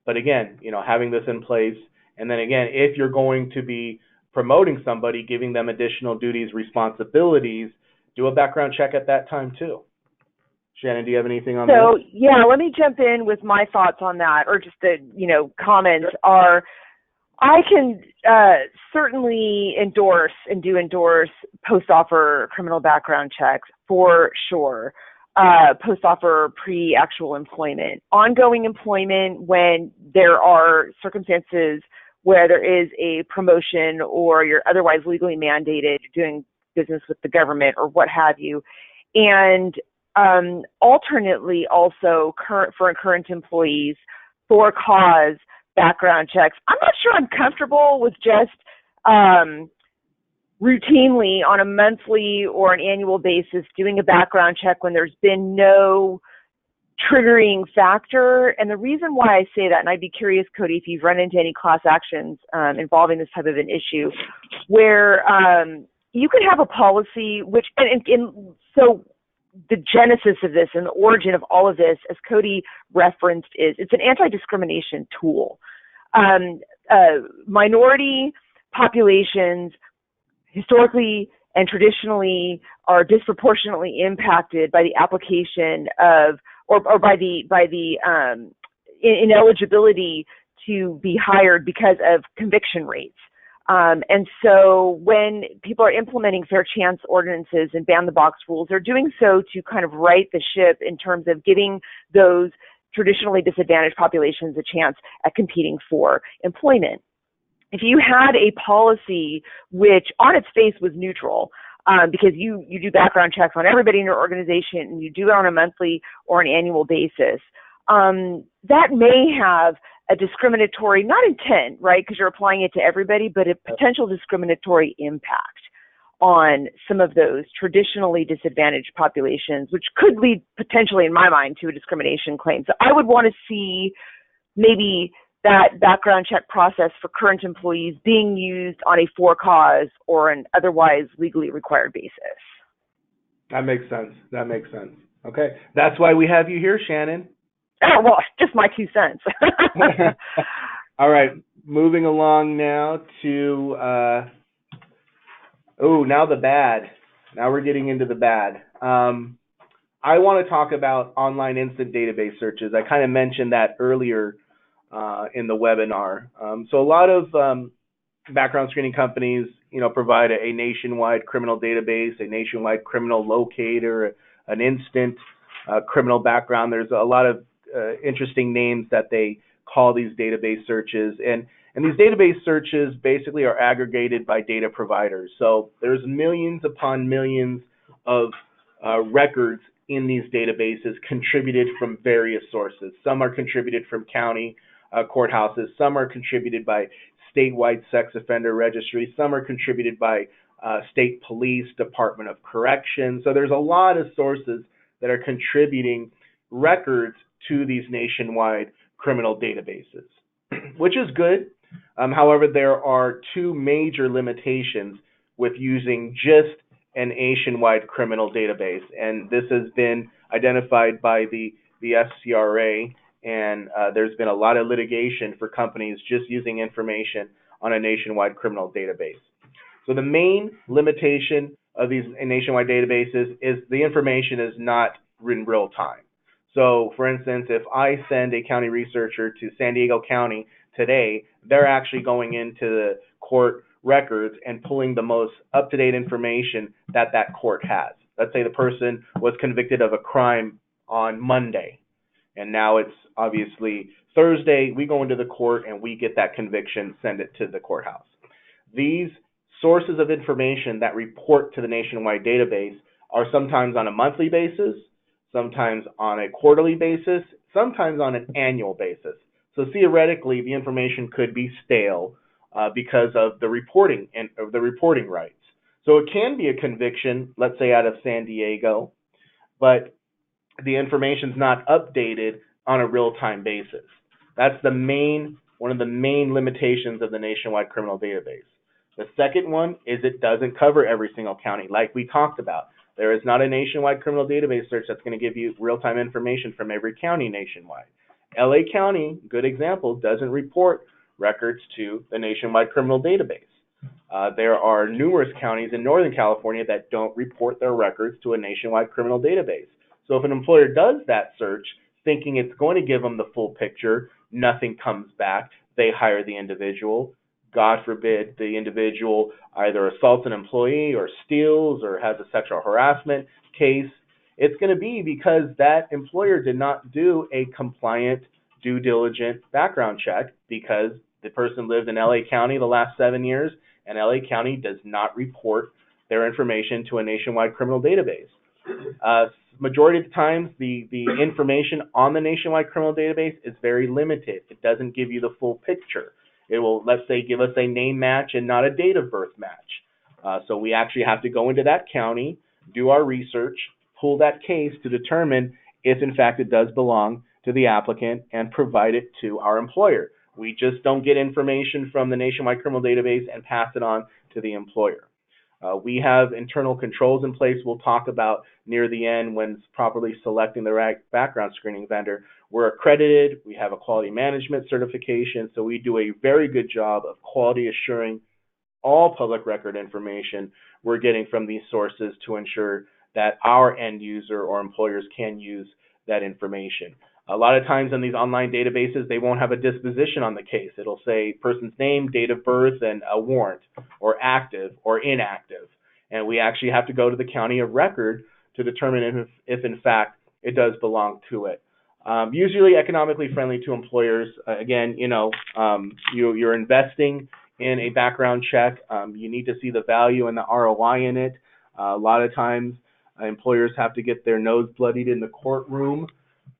But again, having this in place, and then again, if you're going to be promoting somebody, giving them additional duties, responsibilities, do a background check at that time too. Shannon, do you have anything on that? So, yeah, let me jump in with my thoughts on that, or just the, comments are, I can certainly endorse post-offer criminal background checks for sure. Post-offer pre-actual employment. Ongoing employment when there are circumstances where there is a promotion or you're otherwise legally mandated doing business with the government or what have you. And alternately also for current employees for cause background checks. I'm not sure I'm comfortable with just routinely on a monthly or an annual basis doing a background check when there's been no triggering factor. And the reason why I say that, and I'd be curious, Cody, if you've run into any class actions involving this type of an issue, where you could have a policy which, so the genesis of this and the origin of all of this, as Cody referenced, is it's an anti-discrimination tool. Minority populations historically and traditionally are disproportionately impacted by the application of or by the ineligibility to be hired because of conviction rates. And so when people are implementing fair chance ordinances and ban the box rules, they're doing so to kind of right the ship in terms of giving those traditionally disadvantaged populations a chance at competing for employment. If you had a policy which on its face was neutral, because you do background checks on everybody in your organization, and you do it on a monthly or an annual basis. That may have a discriminatory, not intent, right, because you're applying it to everybody, but a potential discriminatory impact on some of those traditionally disadvantaged populations, which could lead potentially, in my mind, to a discrimination claim. So I would want to see maybe that background check process for current employees being used on a for cause or an otherwise legally required basis. That makes sense. That makes sense. Okay. That's why we have you here, Shannon. Oh, well, just my 2 cents. All right. Moving along now to, now the bad. Now we're getting into the bad. I want to talk about online instant database searches. I kind of mentioned that earlier in the webinar. So a lot of background screening companies, provide a nationwide criminal database, a nationwide criminal locator, an instant criminal background. There's a lot of interesting names that they call these database searches. And these database searches basically are aggregated by data providers. So there's millions upon millions of records in these databases contributed from various sources. Some are contributed from county courthouses. Some are contributed by statewide sex offender registry. Some are contributed by state police, Department of Corrections. So there's a lot of sources that are contributing records to these nationwide criminal databases, which is good. However, there are 2 major limitations with using just a nationwide criminal database, and this has been identified by the FCRA, and there's been a lot of litigation for companies just using information on a nationwide criminal database. So the main limitation of these nationwide databases is the information is not in real time. So, for instance, if I send a county researcher to San Diego County today, they're actually going into the court records and pulling the most up-to-date information that court has. Let's say the person was convicted of a crime on Monday, and now it's obviously Thursday. We go into the court and we get that conviction, send it to the courthouse. These sources of information that report to the nationwide database are sometimes on a monthly basis, sometimes on a quarterly basis, sometimes on an annual basis. So theoretically, the information could be stale because of the reporting and of the reporting rights. So it can be a conviction, let's say out of San Diego, but the information's not updated on a real-time basis. That's one of the main limitations of the nationwide criminal database. The second one is it doesn't cover every single county, like we talked about. There is not a nationwide criminal database search that's going to give you real-time information from every county nationwide. LA County, good example, doesn't report records to the nationwide criminal database. There are numerous counties in Northern California that don't report their records to a nationwide criminal database. So if an employer does that search, thinking it's going to give them the full picture, nothing comes back. They hire the individual. God forbid the individual either assaults an employee or steals or has a sexual harassment case. It's going to be because that employer did not do a compliant, due diligent background check because the person lived in LA County the last 7 years, and LA County does not report their information to a nationwide criminal database. Majority of the times, the information on the nationwide criminal database is very limited. It doesn't give you the full picture. It will, let's say, give us a name match and not a date of birth match. So we actually have to go into that county, do our research, pull that case to determine if, in fact, it does belong to the applicant and provide it to our employer. We just don't get information from the nationwide criminal database and pass it on to the employer. We have internal controls in place we'll talk about near the end when properly selecting the right background screening vendor. We're accredited, we have a quality management certification, so we do a very good job of quality assuring all public record information we're getting from these sources to ensure that our end user or employers can use that information. A lot of times in these online databases, they won't have a disposition on the case. It'll say person's name, date of birth, and a warrant, or active or inactive. And we actually have to go to the county of record to determine if in fact, it does belong to it. Usually economically friendly to employers. Again, you're investing in a background check. You need to see the value and the ROI in it. A lot of times, employers have to get their nose bloodied in the courtroom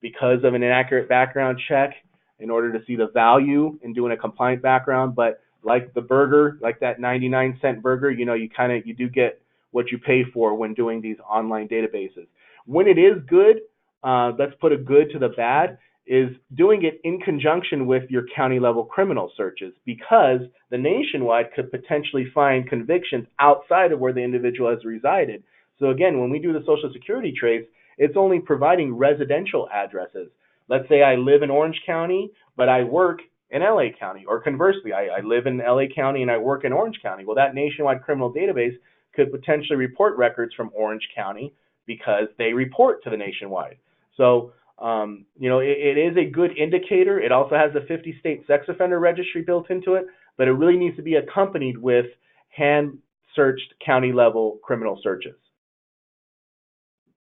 because of an inaccurate background check in order to see the value in doing a compliant background. But like the burger, like that 99-cent burger, you do get what you pay for when doing these online databases. When it is good, let's put a good to the bad, is doing it in conjunction with your county level criminal searches, because the nationwide could potentially find convictions outside of where the individual has resided. So again, when we do the Social Security trace, it's only providing residential addresses. Let's say I live in Orange County, but I work in LA County, or conversely, I live in LA County and I work in Orange County. Well, that nationwide criminal database could potentially report records from Orange County because they report to the nationwide. So, it is a good indicator. It also has the 50-state sex offender registry built into it, but it really needs to be accompanied with hand-searched county-level criminal searches.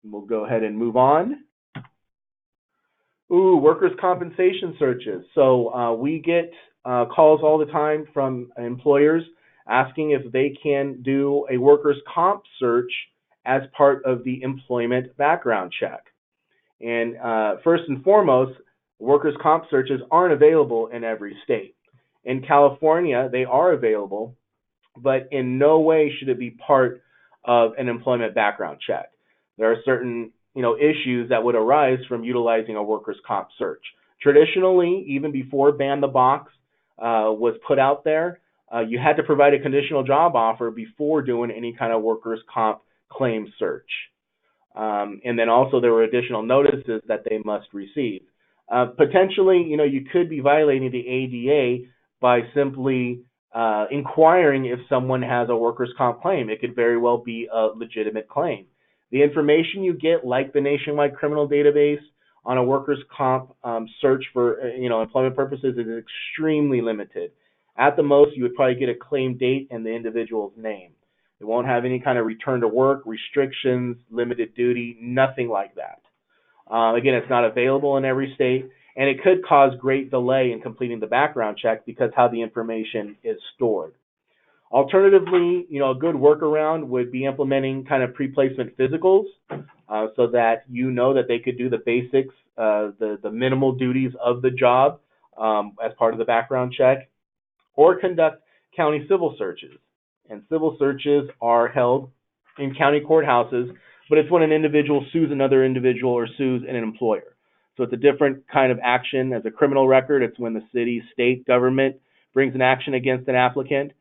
We'll go ahead and move on. Workers' compensation searches. So we get calls all the time from employers asking if they can do a workers' comp search as part of the employment background check. And first and foremost, workers' comp searches aren't available in every state. In California, they are available, but in no way should it be part of an employment background check. There are certain issues that would arise from utilizing a workers' comp search. Traditionally, even before Ban the Box was put out there, you had to provide a conditional job offer before doing any kind of workers' comp claim search. And then also there were additional notices that they must receive. Potentially, you could be violating the ADA by simply inquiring if someone has a workers' comp claim. It could very well be a legitimate claim. The information you get, like the nationwide criminal database, on a workers' comp search for employment purposes is extremely limited. At the most, you would probably get a claim date and the individual's name. It won't have any kind of return to work, restrictions, limited duty, nothing like that. Again, it's not available in every state, and it could cause great delay in completing the background check because how the information is stored. Alternatively, a good workaround would be implementing kind of pre-placement physicals so that that they could do the basics, the minimal duties of the job as part of the background check, or conduct county civil searches. And civil searches are held in county courthouses, but it's when an individual sues another individual or sues an employer. So it's a different kind of action. As a criminal record, it's when the city, state, government brings an action against an applicant.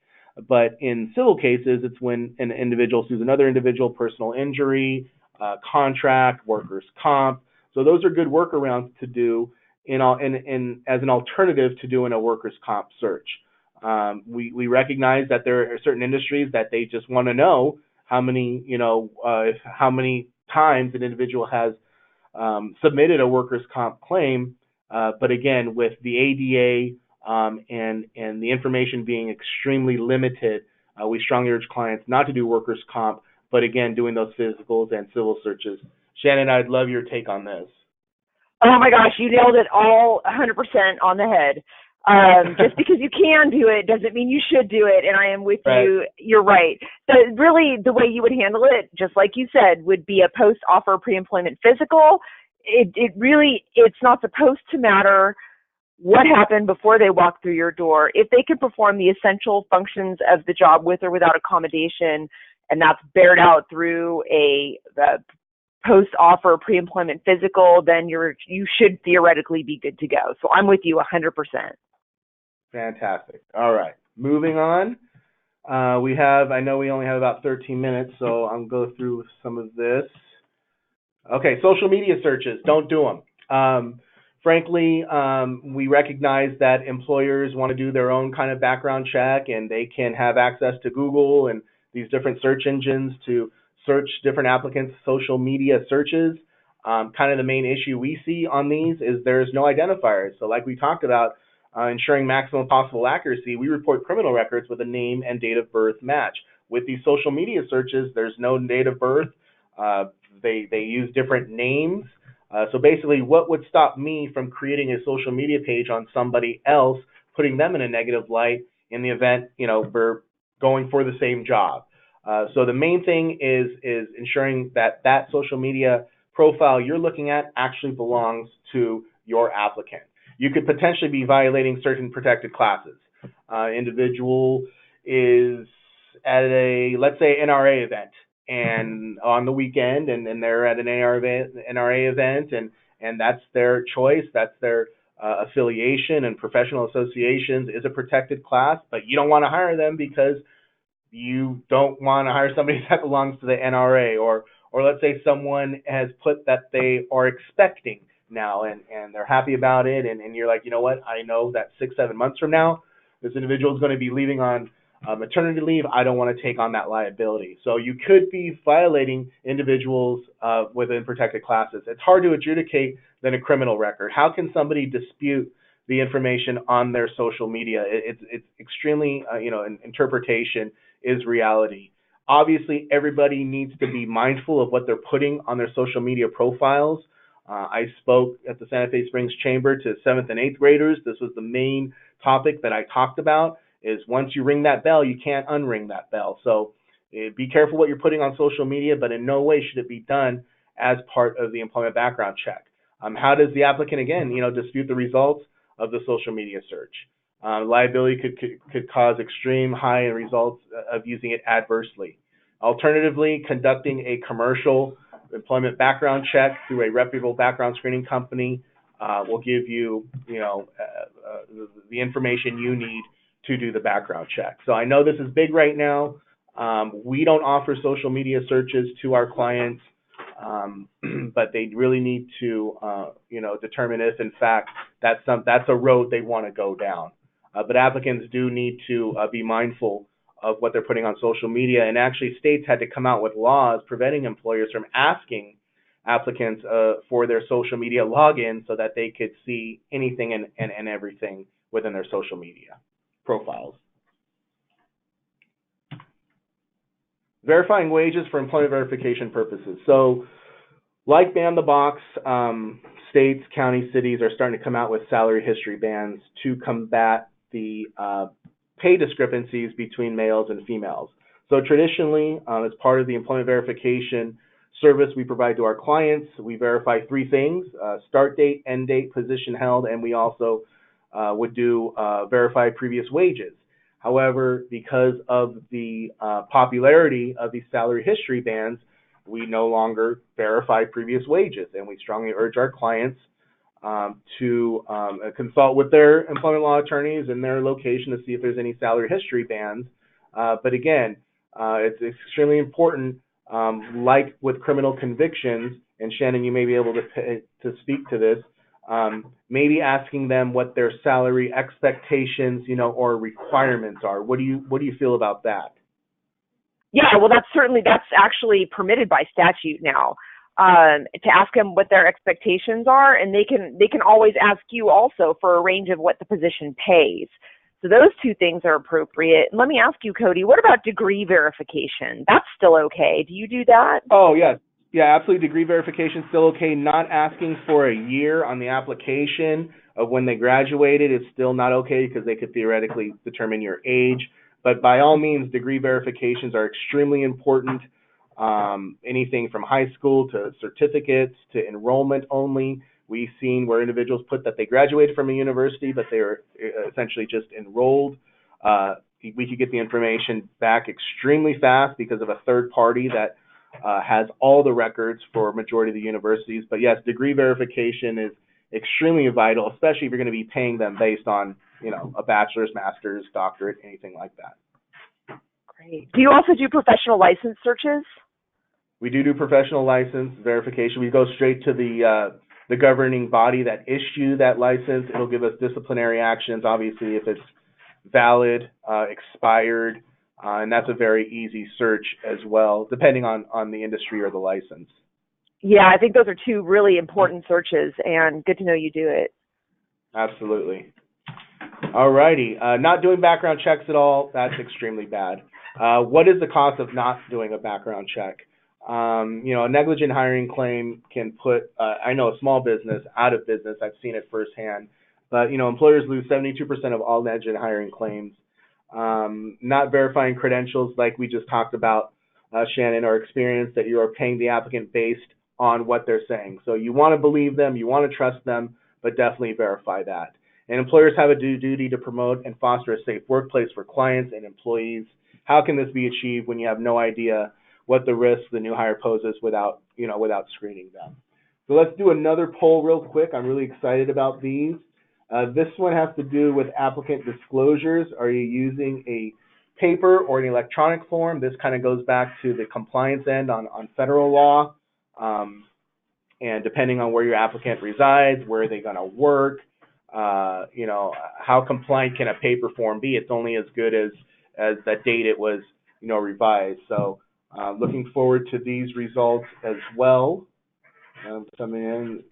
But in civil cases, it's when an individual sues another individual, personal injury, contract, workers' comp. So those are good workarounds to do as an alternative to doing a workers' comp search. We recognize that there are certain industries that they just want to know how many times an individual has submitted a workers' comp claim. But again, with the ADA and the information being extremely limited, we strongly urge clients not to do workers' comp, but again, doing those physicals and civil searches. Shannon, I'd love your take on this. Oh my gosh, you nailed it all 100% on the head. Just because you can do it doesn't mean you should do it, and I am with you. You're right. Really, the way you would handle it, just like you said, would be a post-offer pre-employment physical. It's not supposed to matter what happened before they walk through your door. If they can perform the essential functions of the job with or without accommodation, and that's bared out through the post-offer pre-employment physical, then you should theoretically be good to go. So I'm with you 100%. Fantastic. All right. Moving on. I know we only have about 13 minutes, so I'll go through some of this. Okay, social media searches. Don't do them. Frankly, we recognize that employers want to do their own kind of background check, and they can have access to Google and these different search engines to search different applicants' social media searches. Kind of the main issue we see on these is there's no identifiers. So like we talked about, ensuring maximum possible accuracy, we report criminal records with a name and date of birth match. With these social media searches, there's no date of birth. They use different names. So basically, what would stop me from creating a social media page on somebody else, putting them in a negative light in the event, we're going for the same job? So the main thing is ensuring that that social media profile you're looking at actually belongs to your applicant. You could potentially be violating certain protected classes. Individual is at a, let's say, NRA event, and on the weekend, and they're at an NRA event, and that's their choice, that's their affiliation, and professional associations is a protected class, but you don't want to hire them because you don't want to hire somebody that belongs to the NRA, or let's say someone has put that they are expecting now, and they're happy about it, and you're like, you know what, I know that 6-7 months from now this individual is going to be leaving on maternity leave. I don't want to take on that liability. So you could be violating individuals within protected classes. It's hard to adjudicate than a criminal record. How can somebody dispute the information on their social media? It's extremely, interpretation is reality. Obviously, everybody needs to be mindful of what they're putting on their social media profiles. I spoke at the Santa Fe Springs Chamber to 7th and 8th graders. This was the main topic that I talked about, is once you ring that bell, you can't unring that bell. So be careful what you're putting on social media, but in no way should it be done as part of the employment background check. How does the applicant, again, dispute the results of the social media search? Liability could cause extreme high results of using it adversely. Alternatively, conducting a commercial employment background check through a reputable background screening company will give you, the information you need to do the background check. So I know this is big right now. We don't offer social media searches to our clients, but they really need to, determine if, in fact, that's a road they want to go down. But applicants do need to be mindful of what they're putting on social media. And actually, states had to come out with laws preventing employers from asking applicants for their social media login so that they could see anything and everything within their social media profiles. Verifying wages for employment verification purposes. So, like Ban the Box, states, counties, cities are starting to come out with salary history bans to combat the pay discrepancies between males and females. So traditionally, as part of the employment verification service we provide to our clients, we verify 3 things: start date, end date, position held, and we also would do verify previous wages. However, because of the popularity of these salary history bans, we no longer verify previous wages, and we strongly urge our clients to consult with their employment law attorneys in their location to see if there's any salary history bans. But again, it's extremely important, like with criminal convictions, and Shannon, you may be able to speak to this, maybe asking them what their salary expectations, or requirements are. What do you feel about that? Yeah, well, that's actually permitted by statute now, to ask them what their expectations are, and they can always ask you also for a range of what the position pays. So those 2 things are appropriate. And let me ask you, Cody, what about degree verification? That's still okay. Do you do that? Oh, yes. Yeah, absolutely. Degree verification is still okay. Not asking for a year on the application of when they graduated is still not okay, because they could theoretically determine your age. But by all means, degree verifications are extremely important. Anything from high school to certificates to enrollment only. We've seen where individuals put that they graduated from a university, but they were essentially just enrolled. We could get the information back extremely fast because of a third party that has all the records for majority of the universities. But yes, degree verification is extremely vital, especially if you're going to be paying them based on, a bachelor's, master's, doctorate, anything like that. Great. Do you also do professional license searches? We do professional license verification. We go straight to the governing body that issued that license. It'll give us disciplinary actions, obviously, if it's valid, expired, and that's a very easy search as well, depending on the industry or the license. Yeah, I think those are 2 really important searches, and good to know you do it. Absolutely. All righty. Not doing background checks at all, that's extremely bad. What is the cost of not doing a background check? A negligent hiring claim can put, I know, a small business out of business. I've seen it firsthand. But, employers lose 72% of all negligent hiring claims. not verifying credentials like we just talked about, Shannon, or experience, that you are paying the applicant based on what they're saying. So you want to believe them, you want to trust them, but definitely verify that. And employers have a duty to promote and foster a safe workplace for clients and employees. How can this be achieved when you have no idea what the risks the new hire poses without screening them? So let's do another poll real quick. I'm really excited about these. This one has to do with applicant disclosures. Are you using a paper or an electronic form? This kind of goes back to the compliance end on federal law. And depending on where your applicant resides, where they're going to work, how compliant can a paper form be? It's only as good as the date it was, revised. So looking forward to these results as well. Coming in.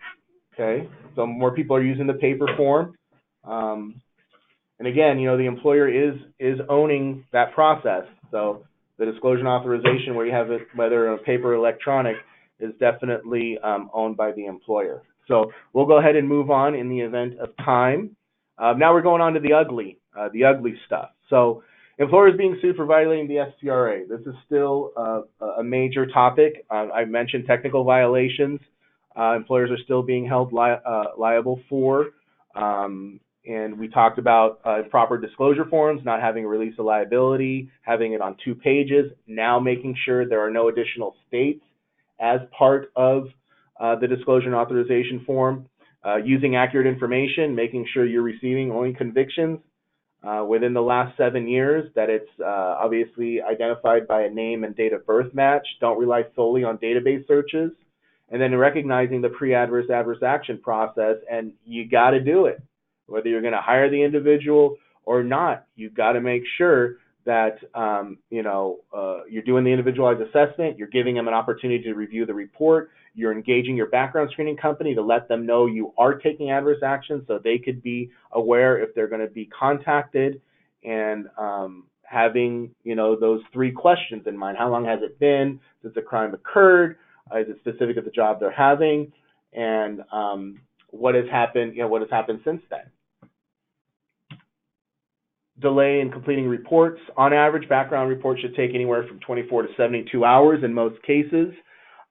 Okay, so more people are using the paper form. And again, the employer is owning that process. So the disclosure and authorization, where you have it, whether on paper or electronic, is definitely owned by the employer. So we'll go ahead and move on in the event of time. Now we're going on to the ugly stuff. So employers being sued for violating the FCRA. This is still a major topic. I mentioned technical violations. Employers are still being held liable for. And we talked about proper disclosure forms, not having a release of liability, having it on 2 pages, now making sure there are no additional states as part of the disclosure and authorization form, using accurate information, making sure you're receiving only convictions within the last 7 years, that it's obviously identified by a name and date of birth match. Don't rely solely on database searches. And then recognizing the pre-adverse adverse action process, and you got to do it. Whether you're going to hire the individual or not, you've got to make sure that you're doing the individualized assessment, you're giving them an opportunity to review the report, you're engaging your background screening company to let them know you are taking adverse action so they could be aware if they're going to be contacted, and having those 3 questions in mind. How long has it been since the crime occurred? Is it specific to the job they're having? And what has happened? What has happened since then? Delay in completing reports. On average, background reports should take anywhere from 24 to 72 hours in most cases.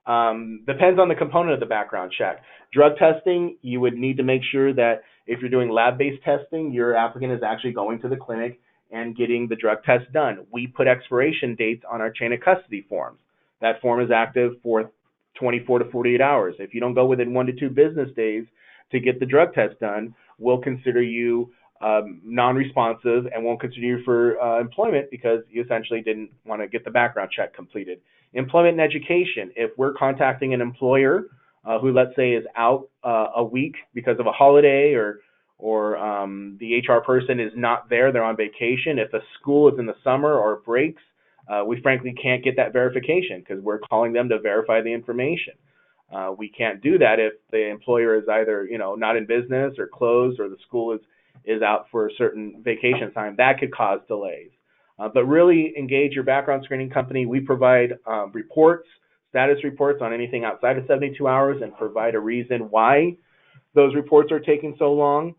Depends on the component of the background check. Drug testing, you would need to make sure that if you're doing lab-based testing, your applicant is actually going to the clinic and getting the drug test done. We put expiration dates on our chain of custody forms. That form is active for 24 to 48 hours. If you don't go within 1 to 2 business days to get the drug test done, we'll consider you non-responsive and won't consider you for employment because you essentially didn't want to get the background check completed. Employment and education. If we're contacting an employer who, let's say, is out a week because of a holiday, or the HR person is not there, they're on vacation. If a school is in the summer or breaks, we frankly can't get that verification because we're calling them to verify the information. We can't do that if the employer is either not in business or closed, or the school is out for a certain vacation time. That could cause delays. But really engage your background screening company. We provide reports, status reports on anything outside of 72 hours, and provide a reason why those reports are taking so long.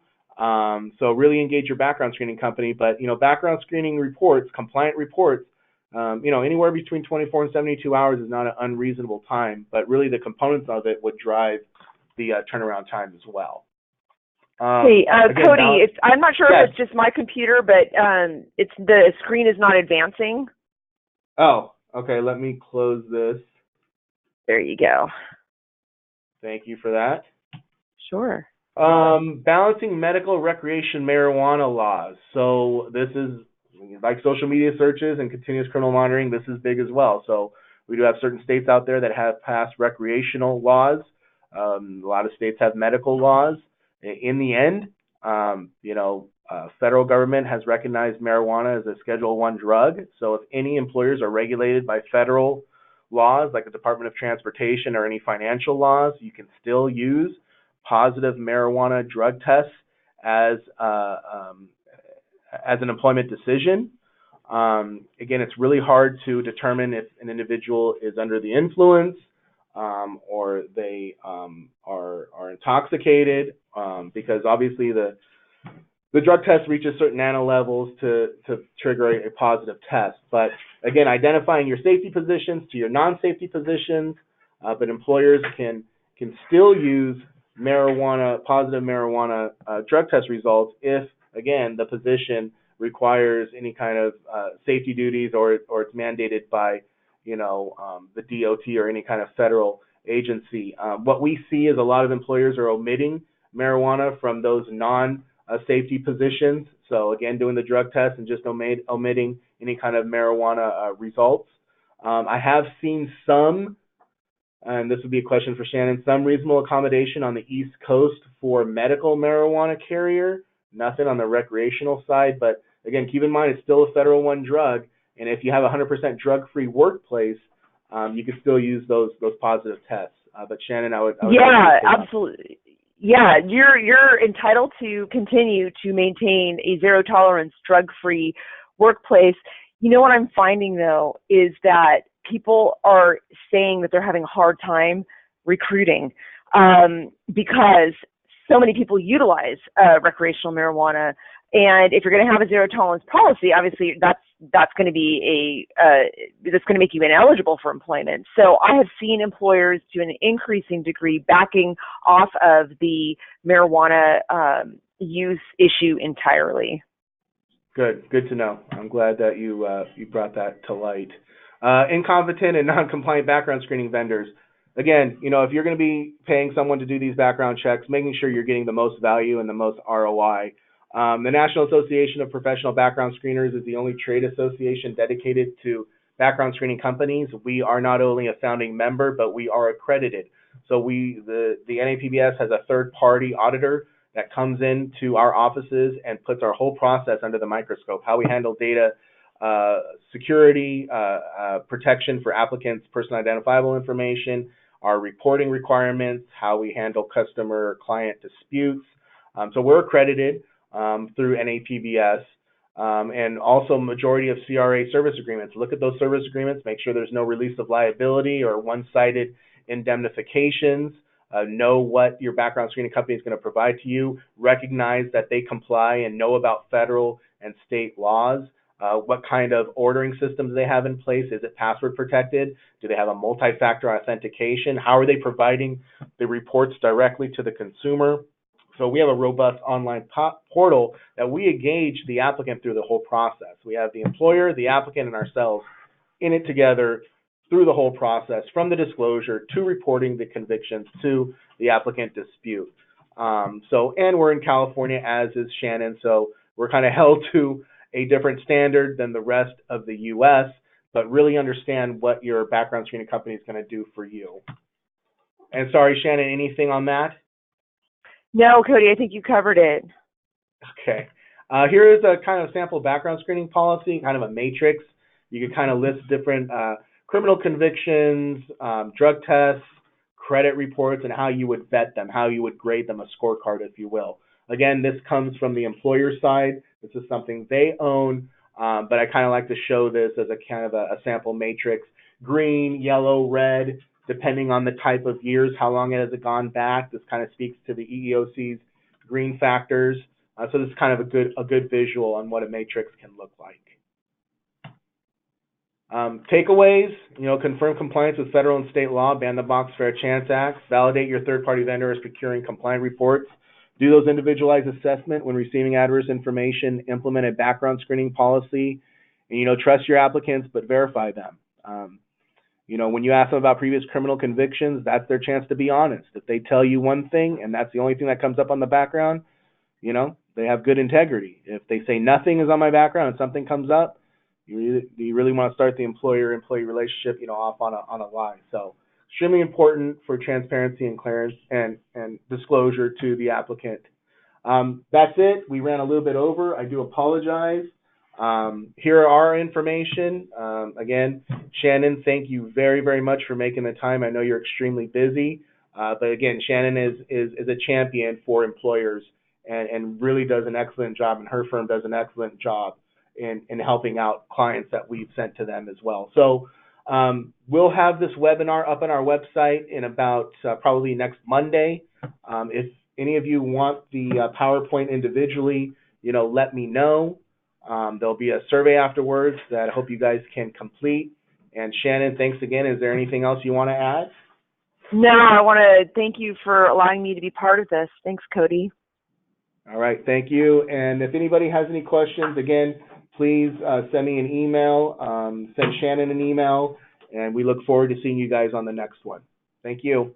So really engage your background screening company. But background screening reports, compliant reports, anywhere between 24 and 72 hours is not an unreasonable time. But really the components of it would drive the turnaround time as well. Hey, Cody, I'm not sure if it's just my computer, but the screen is not advancing. Oh, okay. Let me close this. There you go. Thank you for that. Sure. Balancing medical, recreation, marijuana laws. So this is like social media searches and continuous criminal monitoring. This is big as well. So we do have certain states out there that have passed recreational laws. A lot of states have medical laws. In the end, federal government has recognized marijuana as a Schedule I drug. So if any employers are regulated by federal laws, like the Department of Transportation or any financial laws, you can still use positive marijuana drug tests as an employment decision. Again, it's really hard to determine if an individual is under the influence or they are intoxicated, because obviously the drug test reaches certain nano levels to trigger a positive test. But again, identifying your safety positions to your non-safety positions, but employers can still use positive marijuana drug test results if, again, the position requires any kind of safety duties or it's mandated by, the DOT or any kind of federal agency. What we see is a lot of employers are omitting marijuana from those non-safety positions. So again, doing the drug test and just omitting any kind of marijuana results. I have seen some, and this would be a question for Shannon, some reasonable accommodation on the East Coast for medical marijuana carrier, nothing on the recreational side, but again, keep in mind it's still a Federal One drug, and if you have a 100% drug-free workplace, you can still use those positive tests. But Shannon, I would yeah, absolutely. Yeah, you're entitled to continue to maintain a zero tolerance drug-free workplace. You know what I'm finding though is that people are saying that they're having a hard time recruiting because so many people utilize recreational marijuana. And if you're going to have a zero tolerance policy, obviously that's going to be that's going to make you ineligible for employment. So I have seen employers to an increasing degree backing off of the marijuana use issue entirely. Good to know. I'm glad that you brought that to light. Incompetent and non-compliant background screening vendors. Again, if you're going to be paying someone to do these background checks, making sure you're getting the most value and the most ROI. The National Association of Professional Background Screeners is the only trade association dedicated to background screening companies. We are not only a founding member, but we are accredited. So the NAPBS has a third-party auditor that comes into our offices and puts our whole process under the microscope, how we handle data security, protection for applicants' personal identifiable information, our reporting requirements, how we handle customer-client disputes. So we're accredited through NAPBS, and also majority of CRA service agreements. Look at those service agreements, make sure there's no release of liability or one-sided indemnifications. Know what your background screening company is going to provide to you. Recognize that they comply and know about federal and state laws. What kind of ordering systems they have in place. Is it password protected? Do they have a multi-factor authentication? How are they providing the reports directly to the consumer? So we have a robust online portal that we engage the applicant through the whole process. We have the employer, the applicant, and ourselves in it together through the whole process, from the disclosure to reporting the convictions to the applicant dispute. And we're in California, as is Shannon, so we're kind of held to a different standard than the rest of the U.S., but really understand what your background screening company is going to do for you. And sorry, Shannon, anything on that? No, Cody, I think you covered it. Okay. Here is a kind of sample background screening policy, kind of a matrix. You can kind of list different criminal convictions, drug tests, credit reports, and how you would vet them, how you would grade them, a scorecard, if you will. Again, this comes from the employer side. This is something they own, but I kind of like to show this as a kind of a sample matrix. Green, yellow, red, depending on the type of years, how long has it gone back. This kind of speaks to the EEOC's green factors. So this is kind of a good visual on what a matrix can look like. Takeaways, confirm compliance with federal and state law, ban the Box Fair Chance Act, validate your third-party vendor as procuring compliant reports, do those individualized assessment when receiving adverse information, implement a background screening policy, and, trust your applicants, but verify them. When you ask them about previous criminal convictions, that's their chance to be honest. If they tell you one thing and that's the only thing that comes up on the background, they have good integrity. If they say nothing is on my background and something comes up, you really want to start the employer-employee relationship, off on a lie. So extremely important for transparency and clearance and disclosure to the applicant. That's it. We ran a little bit over. I do apologize. Here are our information. Again, Shannon, thank you very, very much for making the time. I know you're extremely busy, but again, Shannon is a champion for employers and really does an excellent job, and her firm does an excellent job in helping out clients that we've sent to them as well. So we'll have this webinar up on our website in about probably next Monday. If any of you want the PowerPoint individually, let me know. There'll be a survey afterwards that I hope you guys can complete. And Shannon, thanks again. Is there anything else you want to add? No, I want to thank you for allowing me to be part of this. Thanks, Cody. All right, thank you. And if anybody has any questions, again, please send me an email, send Shannon an email, and we look forward to seeing you guys on the next one. Thank you.